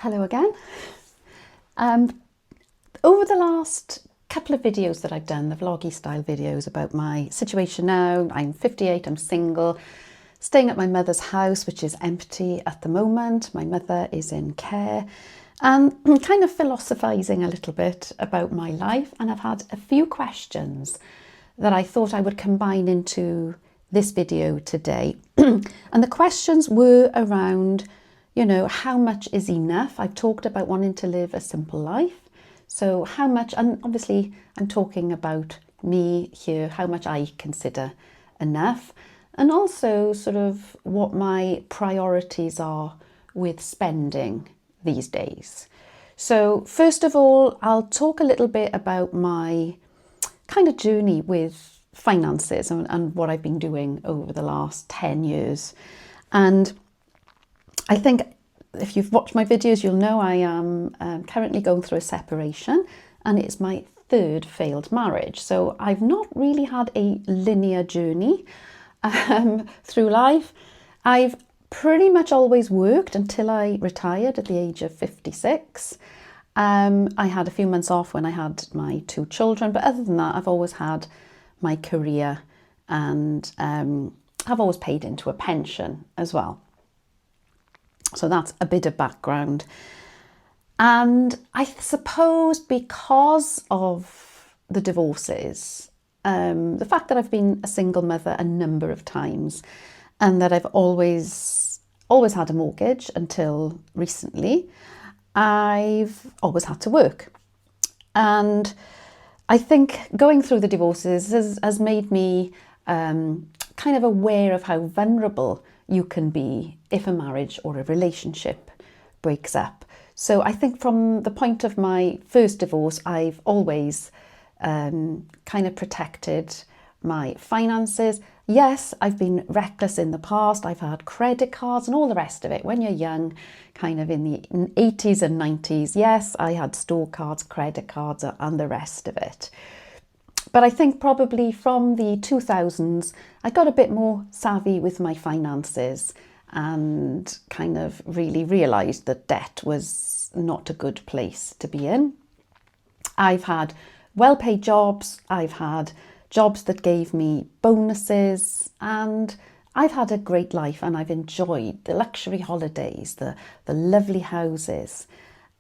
Hello again. Over the last couple of videos that I've done, the vloggy style videos about my situation now, I'm 58, I'm single, staying at my mother's house, which is empty at the moment. My mother is in care, and I'm kind of philosophising a little bit about my life, and I've had a few questions that I thought I would combine into this video today. And the questions were around, how much is enough? I've talked about wanting to live a simple life. So how much, and obviously I'm talking about me here, how much I consider enough, and also sort of what my priorities are with spending these days. So first of all, I'll talk a little bit about my kind of journey with finances and what I've been doing over the last 10 years. And I think if you've watched my videos, you'll know I am currently going through a separation, and it's my third failed marriage. So I've not really had a linear journey through life. I've pretty much always worked until I retired at the age of 56. I had a few months off when I had my 2 children, but other than that, I've always had my career, and I've always paid into a pension as well. So that's a bit of background. And I suppose because of the divorces, the fact that I've been a single mother a number of times, and that I've always had a mortgage until recently, I've always had to work. And I think going through the divorces has made me kind of aware of how vulnerable you can be if a marriage or a relationship breaks up. So I think from the point of my first divorce, I've always kind of protected my finances. Yes, I've been reckless in the past. I've had credit cards and all the rest of it. When you're young, kind of in the 80s and 90s, yes, I had store cards, credit cards, and the rest of it. But I think probably from the 2000s, I got a bit more savvy with my finances and kind of really realised that debt was not a good place to be in. I've had well-paid jobs, I've had jobs that gave me bonuses, and I've had a great life, and I've enjoyed the luxury holidays, the lovely houses.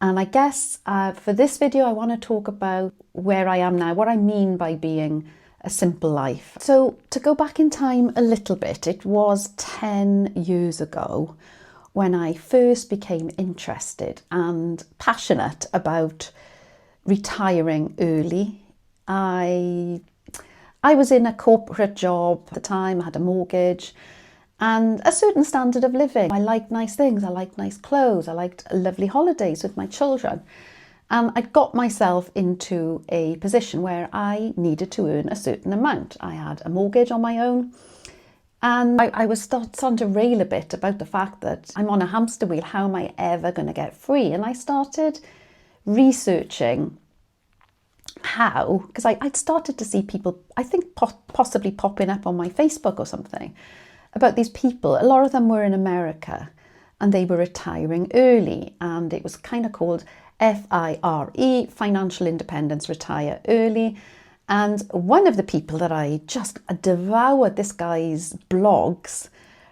And I guess for this video, I want to talk about where I am now, what I mean by being a simple life. So to go back in time a little bit, it was 10 years ago when I first became interested and passionate about retiring early. I was in a corporate job at the time, I had a mortgage and a certain standard of living. I liked nice things, I liked nice clothes, I liked lovely holidays with my children. And I got myself into a position where I needed to earn a certain amount. I had a mortgage on my own, and I was starting to rail a bit about the fact that I'm on a hamster wheel. How am I ever going to get free? And I started researching how, because I'd started to see people, I think possibly popping up on my Facebook or something, about these people. A lot of them were in America, and they were retiring early, and it was kind of called FIRE, Financial Independence, Retire Early. And one of the people that I just devoured this guy's blogs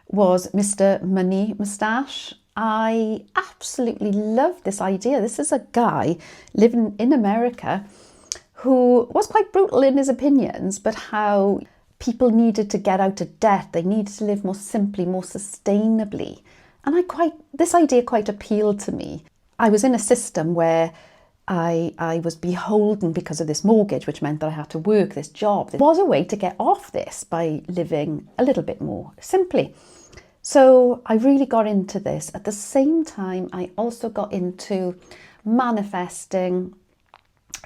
was Mr. Money Moustache. I absolutely love this idea. This is a guy living in America who was quite brutal in his opinions, but how people needed to get out of debt. They needed to live more simply, more sustainably. And this idea quite appealed to me. I was in a system where I was beholden because of this mortgage, which meant that I had to work this job. There was a way to get off this by living a little bit more simply. So I really got into this. At the same time, I also got into manifesting,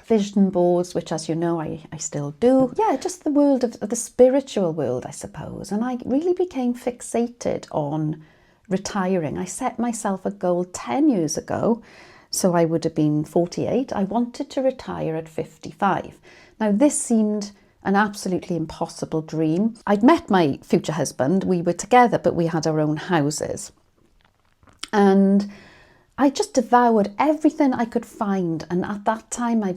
vision boards, which, as you know, I still do. Yeah, just the world of the spiritual world, I suppose. And I really became fixated on retiring. I set myself a goal 10 years ago, so I would have been 48. I wanted to retire at 55. Now, this seemed an absolutely impossible dream. I'd met my future husband, we were together, but we had our own houses. And I just devoured everything I could find. And at that time I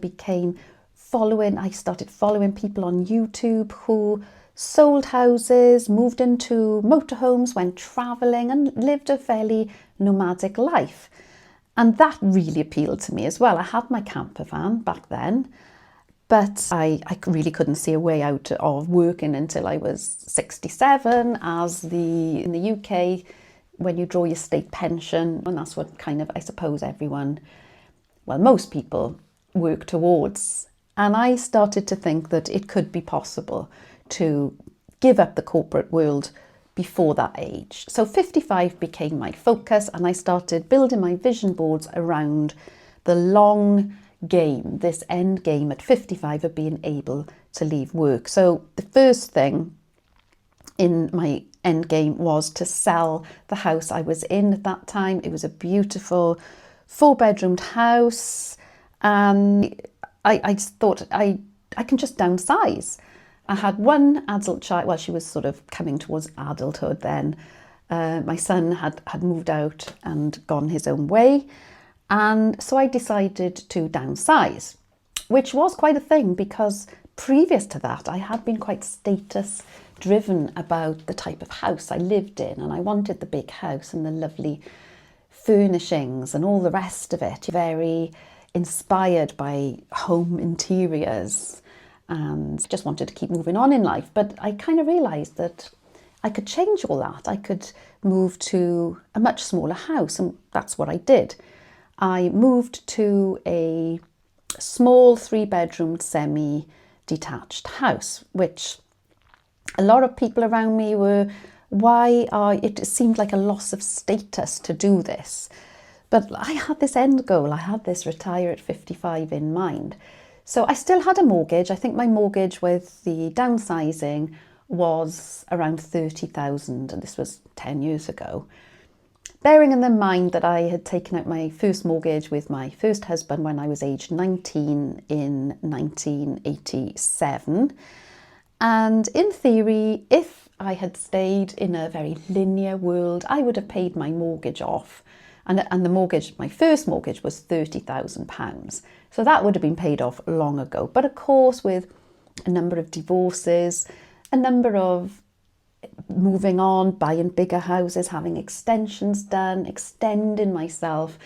started following people on YouTube who sold houses, moved into motorhomes, went traveling and lived a fairly nomadic life. And that really appealed to me as well. I had my camper van back then, but I really couldn't see a way out of working until I was 67, as in the UK, when you draw your state pension, and that's what kind of, I suppose, most people work towards. And I started to think that it could be possible to give up the corporate world before that age. So 55 became my focus, and I started building my vision boards around the long game, this end game at 55 of being able to leave work. So the first thing in my end game was to sell the house I was in at that time. It was a beautiful 4-bedroomed house, and I just thought I can just downsize. I had one adult child. Well, she was sort of coming towards adulthood then. My son had moved out and gone his own way. And so I decided to downsize, which was quite a thing, because previous to that, I had been quite status driven about the type of house I lived in. And I wanted the big house and the lovely furnishings and all the rest of it. Very inspired by home interiors, and just wanted to keep moving on in life. But I kind of realised that I could change all that. I could move to a much smaller house, and that's what I did. I moved to a small 3-bedroom semi-detached house, which a lot of people around me were, it seemed like a loss of status to do this. But I had this end goal. I had this retire at 55 in mind. So I still had a mortgage. I think my mortgage with the downsizing was around 30,000, and this was 10 years ago. Bearing in mind that I had taken out my first mortgage with my first husband when I was aged 19 in 1987. And in theory, if I had stayed in a very linear world, I would have paid my mortgage off. And the mortgage, my first mortgage, was £30,000. So that would have been paid off long ago. But of course, with a number of divorces, a number of moving on, buying bigger houses, having extensions done, extending myself,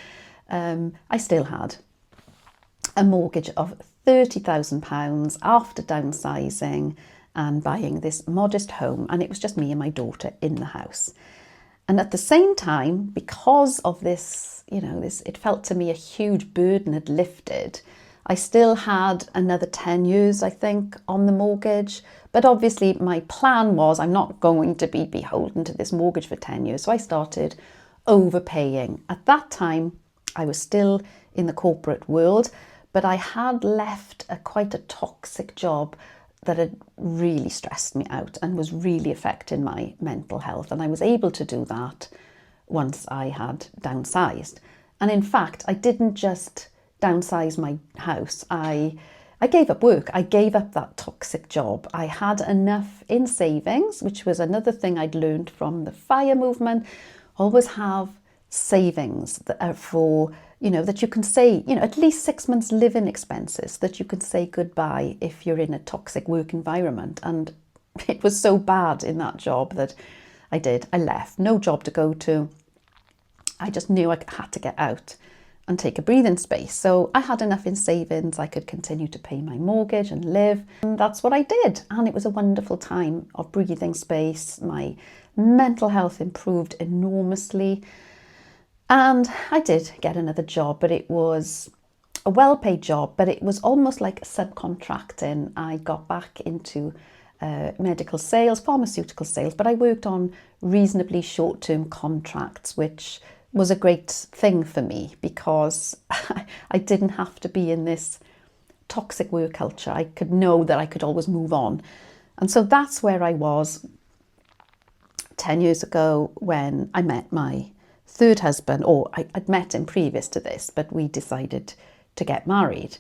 I still had a mortgage of £30,000 after downsizing and buying this modest home. And it was just me and my daughter in the house. And at the same time, because of this, it felt to me a huge burden had lifted. I still had another 10 years, I think, on the mortgage. But obviously my plan was I'm not going to be beholden to this mortgage for 10 years. So I started overpaying. At that time, I was still in the corporate world, but I had left quite a toxic job that had really stressed me out and was really affecting my mental health. And I was able to do that once I had downsized. And in fact, I didn't just downsize my house. I gave up work. I gave up that toxic job. I had enough in savings, which was another thing I'd learned from the FIRE movement. Always have savings that are for, that you can say, at least 6 months living expenses that you can say goodbye if you're in a toxic work environment. And it was so bad in that job that I left. No job to go to. I just knew I had to get out and take a breathing space. So I had enough in savings. I could continue to pay my mortgage and live. And that's what I did. And it was a wonderful time of breathing space. My mental health improved enormously. And I did get another job, but it was a well-paid job, but it was almost like subcontracting. I got back into medical sales, pharmaceutical sales, but I worked on reasonably short-term contracts, which was a great thing for me because I didn't have to be in this toxic work culture. I could know that I could always move on. And so that's where I was 10 years ago when I met my third husband, or I'd met him previous to this, but we decided to get married.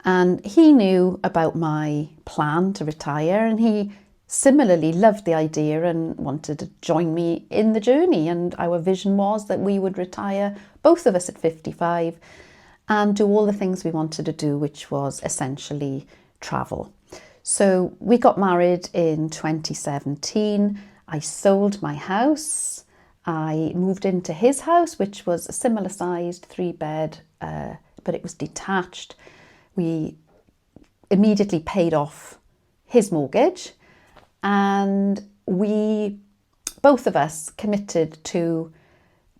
And he knew about my plan to retire, and he similarly loved the idea and wanted to join me in the journey. And our vision was that we would retire, both of us at 55, and do all the things we wanted to do, which was essentially travel. So we got married in 2017. I sold my house. I moved into his house, which was a similar sized 3-bed, but it was detached. We immediately paid off his mortgage, and we, both of us, committed to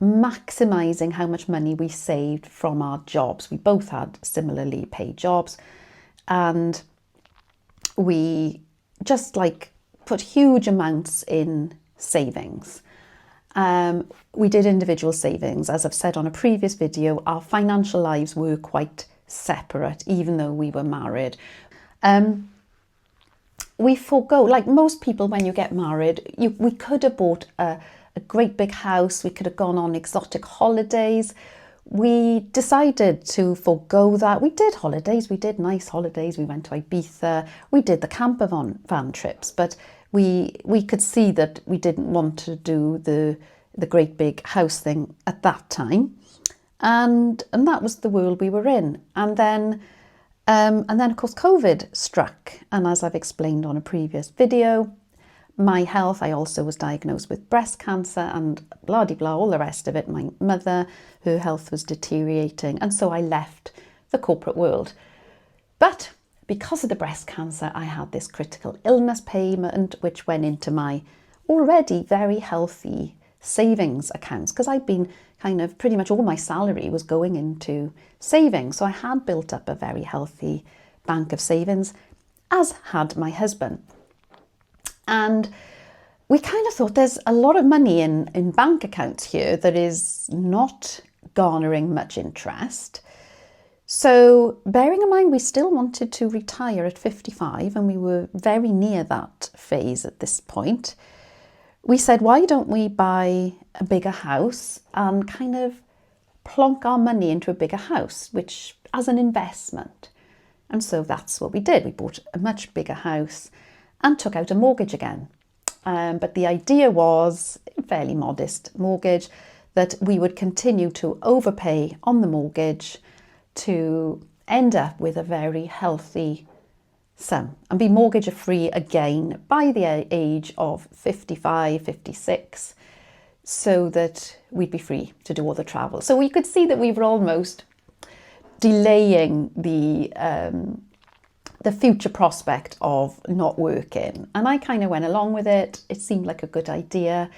maximising how much money we saved from our jobs. We both had similarly paid jobs, and we just put huge amounts in savings. We did individual savings. As I've said on a previous video, our financial lives were quite separate, even though we were married. We forego, like most people when you get married, we could have bought a great big house, we could have gone on exotic holidays. We decided to forego that. We did holidays, we did nice holidays, we went to Ibiza, we did the camper van trips, but we could see that we didn't want to do the great big house thing at that time. And that was the world we were in. And then of course COVID struck, and as I've explained on a previous video, my health, I also was diagnosed with breast cancer and blah de blah, all the rest of it. My mother, her health was deteriorating, and so I left the corporate world. But because of the breast cancer, I had this critical illness payment, which went into my already very healthy savings accounts, because I'd been kind of pretty much all my salary was going into savings. So I had built up a very healthy bank of savings, as had my husband. And we kind of thought there's a lot of money in bank accounts here that is not garnering much interest. So bearing in mind we still wanted to retire at 55, and we were very near that phase at this point, we said, why don't we buy a bigger house and kind of plonk our money into a bigger house, which as an investment. And so that's what we did. We bought a much bigger house and took out a mortgage again. But the idea was a fairly modest mortgage, that we would continue to overpay on the mortgage to end up with a very healthy sum and be mortgage free again by the age of 55, 56, so that we'd be free to do all the travel. So we could see that we were almost delaying the future prospect of not working. And I kind of went along with it. It seemed like a good idea.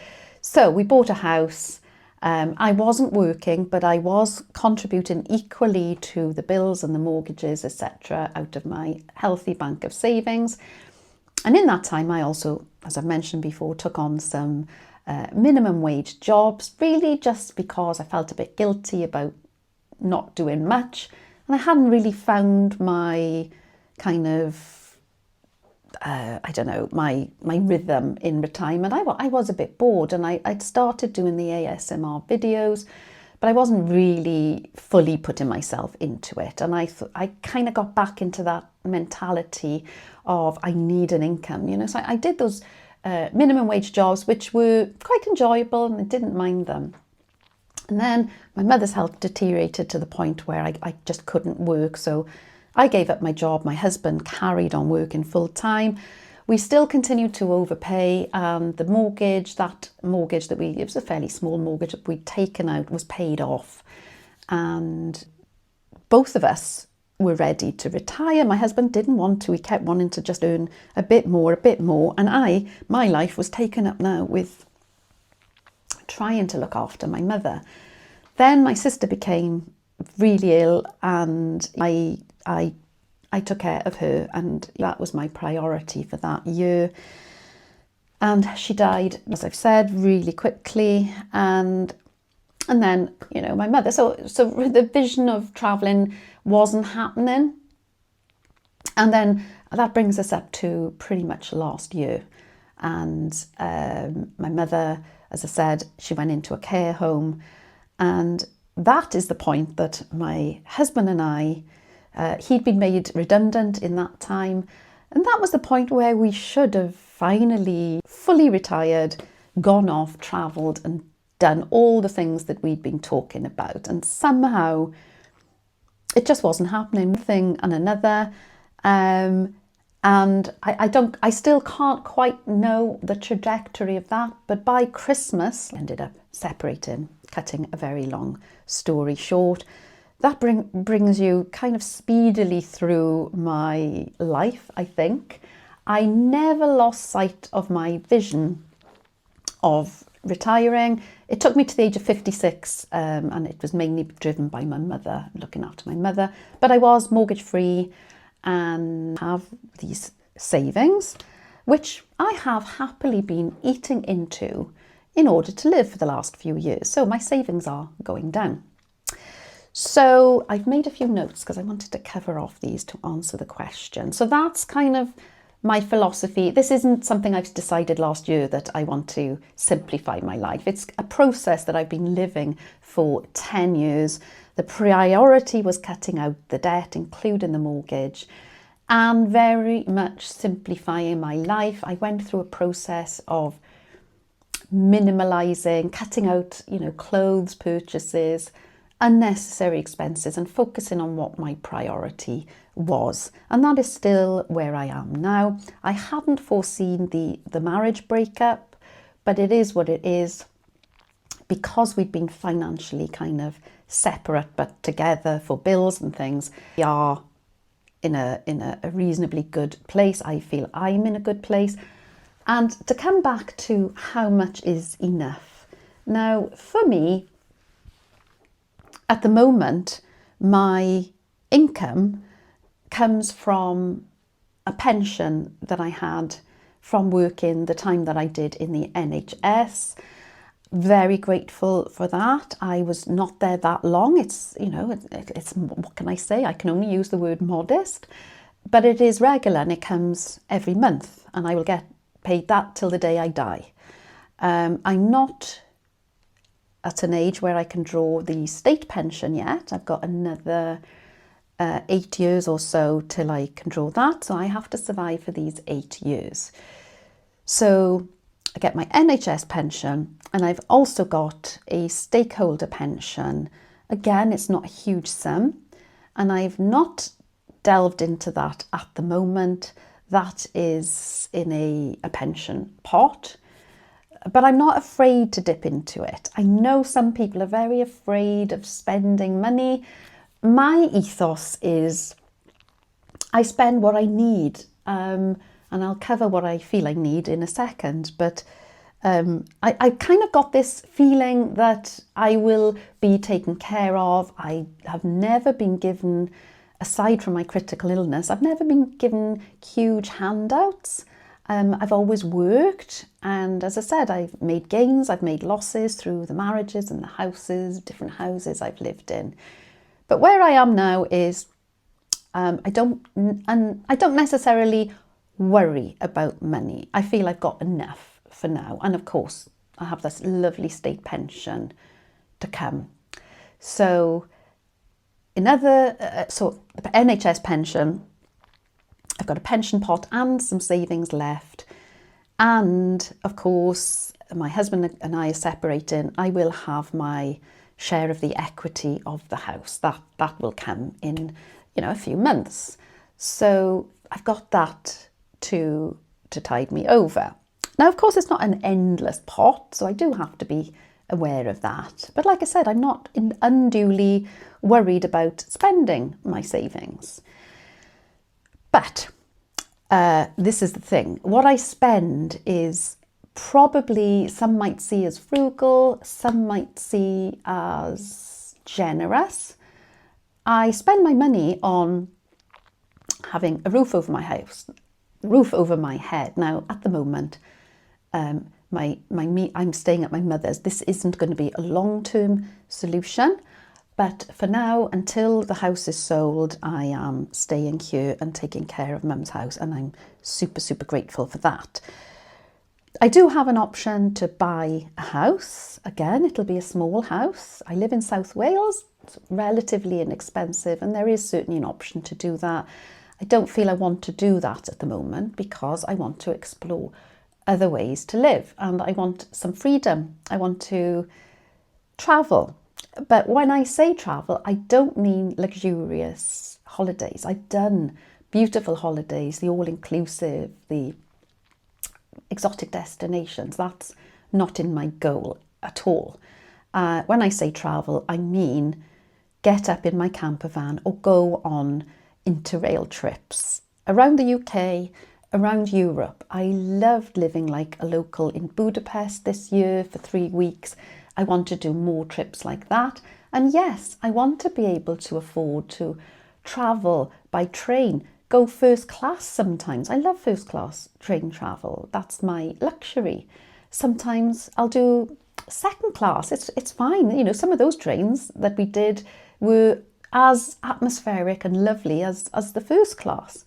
So we bought a house. I wasn't working, but I was contributing equally to the bills and the mortgages, etc., out of my healthy bank of savings. And in that time, I also, as I've mentioned before, took on some minimum wage jobs, really just because I felt a bit guilty about not doing much. And I hadn't really found my kind of, my rhythm in retirement. I was a bit bored, and I'd started doing the ASMR videos, but I wasn't really fully putting myself into it. And I kind of got back into that mentality of I need an income, So I did those minimum wage jobs, which were quite enjoyable, and I didn't mind them. And then my mother's health deteriorated to the point where I just couldn't work. So I gave up my job. My husband carried on working full time. We still continued to overpay. The mortgage, it was a fairly small mortgage that we'd taken out, was paid off. And both of us were ready to retire. My husband didn't want to. He kept wanting to just earn a bit more. And my life was taken up now with trying to look after my mother. Then my sister became really ill, and I took care of her, and that was my priority for that year. And she died, as I've said, really quickly. And then, my mother. So the vision of traveling wasn't happening. And then that brings us up to pretty much last year. And my mother, as I said, she went into a care home. And that is the point that my husband and I, he'd been made redundant in that time. And that was the point where we should have finally fully retired, gone off, travelled and done all the things that we'd been talking about. And somehow it just wasn't happening, one thing and another. And I still can't quite know the trajectory of that. But by Christmas, I ended up separating, cutting a very long story short. That brings you kind of speedily through my life, I think. I never lost sight of my vision of retiring. It took me to the age of 56, and it was mainly driven by my mother, looking after my mother. But I was mortgage free and have these savings, which I have happily been eating into in order to live for the last few years. So my savings are going down. So I've made a few notes because I wanted to cover off these to answer the question. So that's kind of my philosophy. This isn't something I've decided last year that I want to simplify my life. It's a process that I've been living for 10 years. The priority was cutting out the debt, including the mortgage, and very much simplifying my life. I went through a process of minimalising, cutting out, clothes purchases, unnecessary expenses, and focusing on what my priority was. And that is still where I am now. I hadn't foreseen the marriage breakup, but it is what it is. Because we'd been financially kind of separate but together for bills and things, we are in a reasonably good place. I feel I'm in a good place. And to come back to how much is enough. Now, for me, at the moment, my income comes from a pension that I had from working the time that I did in the NHS. Very grateful for that. I was not there that long. It's what can I say? I can only use the word modest, but it is regular and it comes every month, and I will get paid that till the day I die. I'm not at an age where I can draw the state pension yet. I've got another 8 years or so till I can draw that. So I have to survive for these 8 years. So I get my NHS pension, and I've also got a stakeholder pension. Again, it's not a huge sum, and I've not delved into that at the moment. That is in a pension pot. But I'm not afraid to dip into it. I know some people are very afraid of spending money. My ethos is I spend what I need, and I'll cover what I feel I need in a second. But I kind of got this feeling that I will be taken care of. I have never been given, aside from my critical illness, I've never been given huge handouts. I've always worked, and as I said, I've made gains, I've made losses through the marriages and the houses, different houses I've lived in. But where I am now is I don't necessarily worry about money. I feel I've got enough for now, and of course I have this lovely state pension to come. So so the NHS pension, I've got a pension pot and some savings left. And of course, my husband and I are separating. I will have my share of the equity of the house. That will come in, a few months. So I've got that to tide me over. Now, of course, it's not an endless pot, so I do have to be aware of that. But like I said, I'm not unduly worried about spending my savings. But this is the thing. What I spend is probably, some might see as frugal, some might see as generous. I spend my money on having a roof over my house, roof over my head. Now, at the moment, I'm staying at my mother's. This isn't going to be a long-term solution. But for now, until the house is sold, I am staying here and taking care of Mum's house, and I'm super, super grateful for that. I do have an option to buy a house. Again, it'll be a small house. I live in South Wales. It's relatively inexpensive, and there is certainly an option to do that. I don't feel I want to do that at the moment because I want to explore other ways to live and I want some freedom. I want to travel. But when I say travel, I don't mean luxurious holidays. I've done beautiful holidays, the all-inclusive, the exotic destinations. That's not in my goal at all. When I say travel, I mean get up in my camper van or go on interrail trips around the UK, around Europe. I loved living like a local in Budapest this year for 3 weeks. I want to do more trips like that. And yes, I want to be able to afford to travel by train, go first class sometimes. I love first class train travel. That's my luxury. Sometimes I'll do second class. It's fine. You know, some of those trains that we did were as atmospheric and lovely as the first class.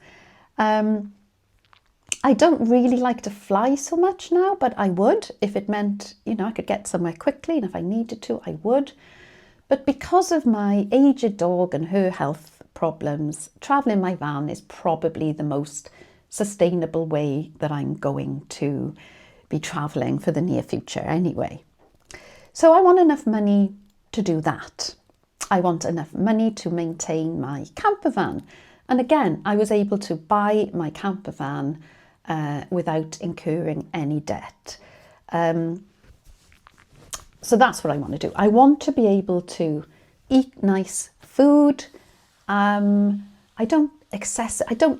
I don't really like to fly so much now, but I would if it meant, you know, I could get somewhere quickly, and if I needed to, I would. But because of my aged dog and her health problems, traveling my van is probably the most sustainable way that I'm going to be traveling for the near future anyway. So I want enough money to do that. I want enough money to maintain my camper van. And again, I was able to buy my camper van without incurring any debt. So that's what I want to do. I want to be able to eat nice food. I don't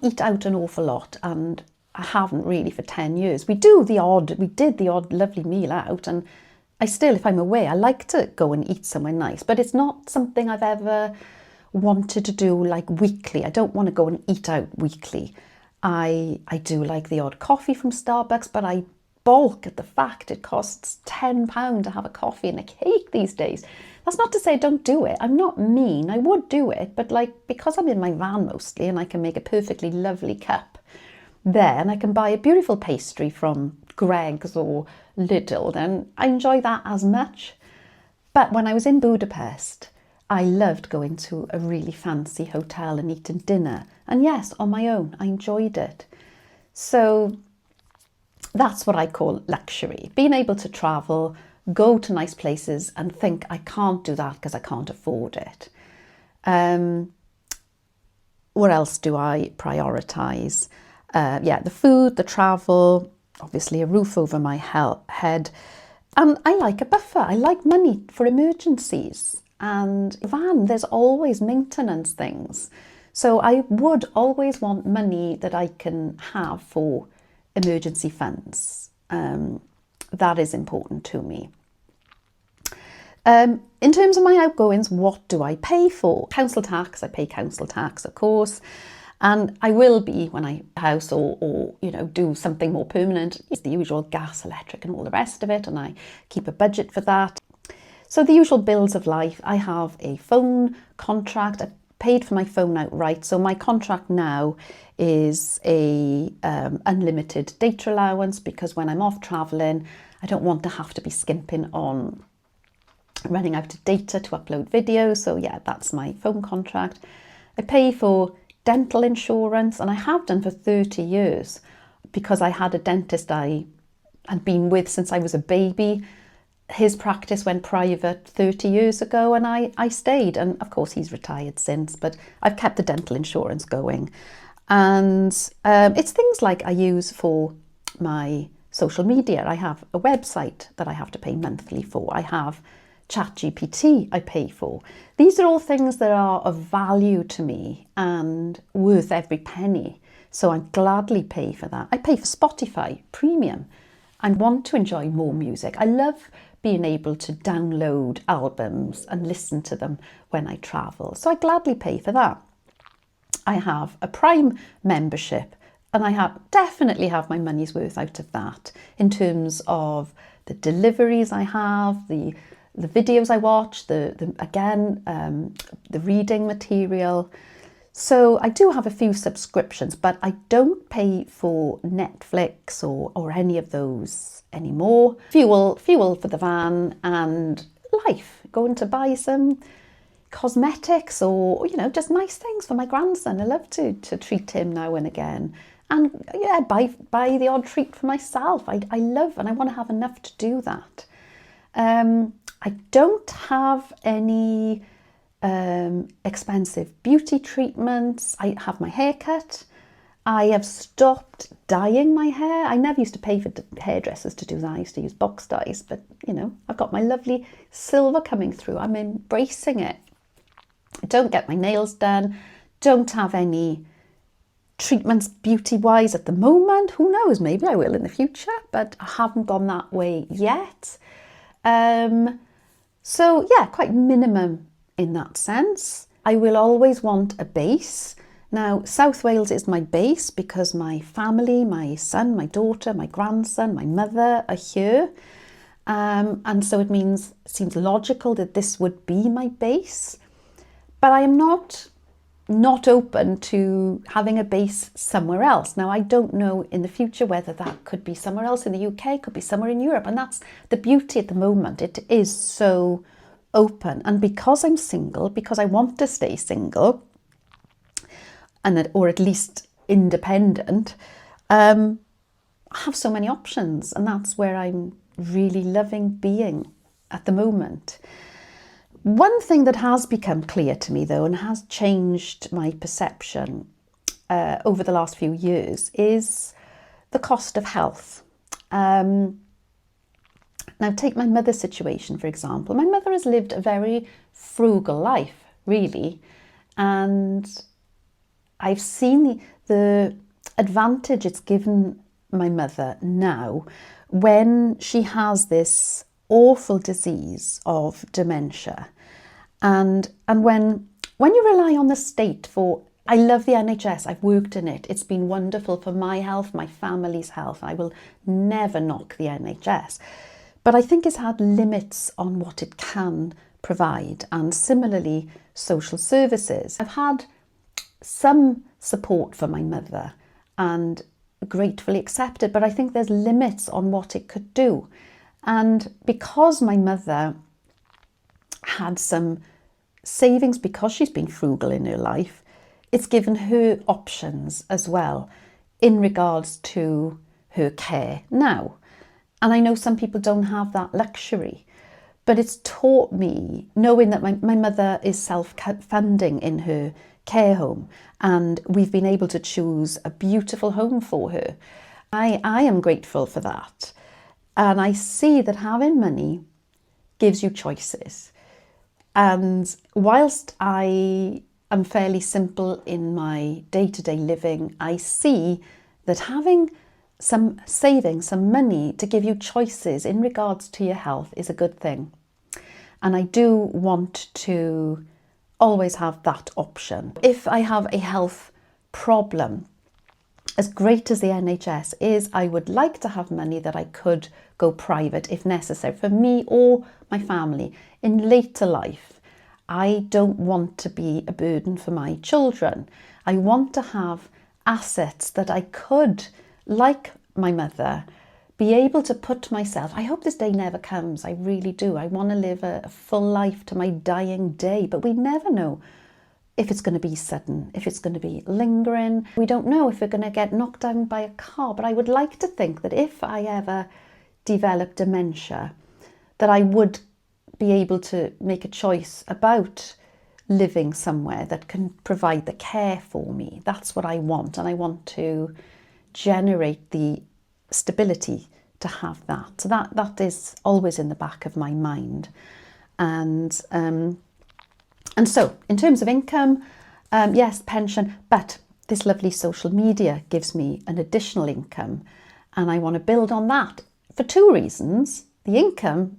eat out an awful lot, and I haven't really for 10 years. We did the odd lovely meal out, and I still, if I'm away, I like to go and eat somewhere nice, but it's not something I've ever wanted to do like weekly. I don't want to go and eat out weekly. I do like the odd coffee from Starbucks, but I balk at the fact it costs £10 to have a coffee and a cake these days. That's not to say I don't do it. I'm not mean. I would do it, but like because I'm in my van mostly and I can make a perfectly lovely cup there and I can buy a beautiful pastry from Greggs or Lidl, then I enjoy that as much. But when I was in Budapest, I loved going to a really fancy hotel and eating dinner. And yes, on my own, I enjoyed it. So that's what I call luxury. Being able to travel, go to nice places and think I can't do that because I can't afford it. What else do I prioritise? The food, the travel, obviously a roof over my head. And I like a buffer. I like money for emergencies. And van, there's always maintenance things. So I would always want money that I can have for emergency funds. That is important to me. In terms of my outgoings, what do I pay for? Council tax, I pay council tax, of course. And I will be when I house or you know, do something more permanent. It's the usual gas, electric and all the rest of it. And I keep a budget for that. So the usual bills of life. I have a phone contract. I paid for my phone outright. So my contract now is a unlimited data allowance because when I'm off traveling, I don't want to have to be skimping on running out of data to upload videos. So yeah, that's my phone contract. I pay for dental insurance, and I have done for 30 years because I had a dentist I had been with since I was a baby. His practice went private 30 years ago and I stayed, and of course he's retired since, but I've kept the dental insurance going. And it's things like I use for my social media. I have a website that I have to pay monthly for. I have ChatGPT I pay for. These are all things that are of value to me and worth every penny. So I gladly pay for that. I pay for Spotify Premium. I want to enjoy more music. I love being able to download albums and listen to them when I travel. So I gladly pay for that. I have a Prime membership and I definitely have my money's worth out of that in terms of the deliveries I have, the videos I watch, the reading material. So I do have a few subscriptions, but I don't pay for Netflix or any of those anymore. Fuel for the van and life. Going to buy some cosmetics or, you know, just nice things for my grandson. I love to treat him now and again. And yeah, buy the odd treat for myself. I love, and I want to have enough to do that. I don't have any expensive beauty treatments. I have my hair cut. I have stopped dyeing my hair. I never used to pay for hairdressers to do that. I used to use box dyes, but you know, I've got my lovely silver coming through. I'm embracing it. I don't get my nails done. Don't have any treatments beauty-wise at the moment. Who knows, maybe I will in the future, but I haven't gone that way yet. So yeah, quite minimum in that sense. I will always want a base. Now, South Wales is my base because my family, my son, my daughter, my grandson, my mother are here. And so it seems logical that this would be my base. But I am not open to having a base somewhere else. Now, I don't know in the future whether that could be somewhere else in the UK, could be somewhere in Europe. And that's the beauty at the moment. It is so open. And because I'm single, because I want to stay single, or at least independent, I have so many options. And that's where I'm really loving being at the moment. One thing that has become clear to me, though, and has changed my perception over the last few years is the cost of health. Now, take my mother's situation, for example. My mother has lived a very frugal life, really, and I've seen the advantage it's given my mother now when she has this awful disease of dementia. And when you rely on the state for, I love the NHS, I've worked in it, it's been wonderful for my health, my family's health, I will never knock the NHS. But I think it's had limits on what it can provide, and similarly social services. I've had some support for my mother and gratefully accepted, but I think there's limits on what it could do. And because my mother had some savings, because she's been frugal in her life, it's given her options as well in regards to her care now. And I know some people don't have that luxury, but it's taught me, knowing that my mother is self-funding in her care home, and we've been able to choose a beautiful home for her. I am grateful for that. And I see that having money gives you choices. And whilst I am fairly simple in my day-to-day living, I see that having some savings, some money to give you choices in regards to your health is a good thing. And I do want to always have that option. If I have a health problem, as great as the NHS is, I would like to have money that I could go private if necessary for me or my family in later life. I don't want to be a burden for my children. I want to have assets that I could, like my mother, be able to put myself, I hope this day never comes, I really do. I want to live a full life to my dying day, but we never know if it's going to be sudden, if it's going to be lingering. We don't know if we're going to get knocked down by a car, but I would like to think that if I ever develop dementia, that I would be able to make a choice about living somewhere that can provide the care for me. That's what I want, and I want to generate the stability to have that. So that is always in the back of my mind. And so in terms of income, yes, pension, but this lovely social media gives me an additional income, and I want to build on that for two reasons. The income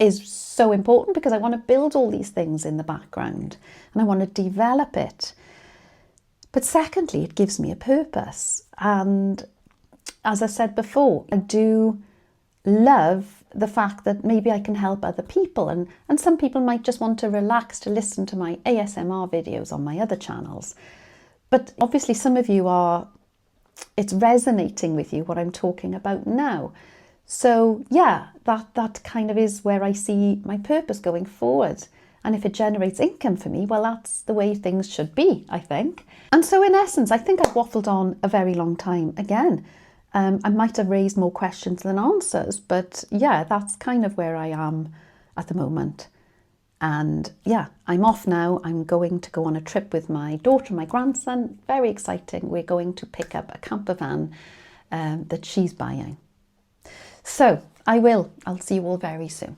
is so important because I want to build all these things in the background and I want to develop it. But secondly, it gives me a purpose. And as I said before, I do love the fact that maybe I can help other people, and some people might just want to relax to listen to my ASMR videos on my other channels. But obviously some of you it's resonating with you what I'm talking about now. So yeah, that kind of is where I see my purpose going forward. And if it generates income for me, well, that's the way things should be, I think. And so in essence, I think I've waffled on a very long time again. I might have raised more questions than answers, but yeah, that's kind of where I am at the moment. And yeah, I'm off now. I'm going to go on a trip with my daughter and my grandson. Very exciting. We're going to pick up a camper van that she's buying. So I'll see you all very soon.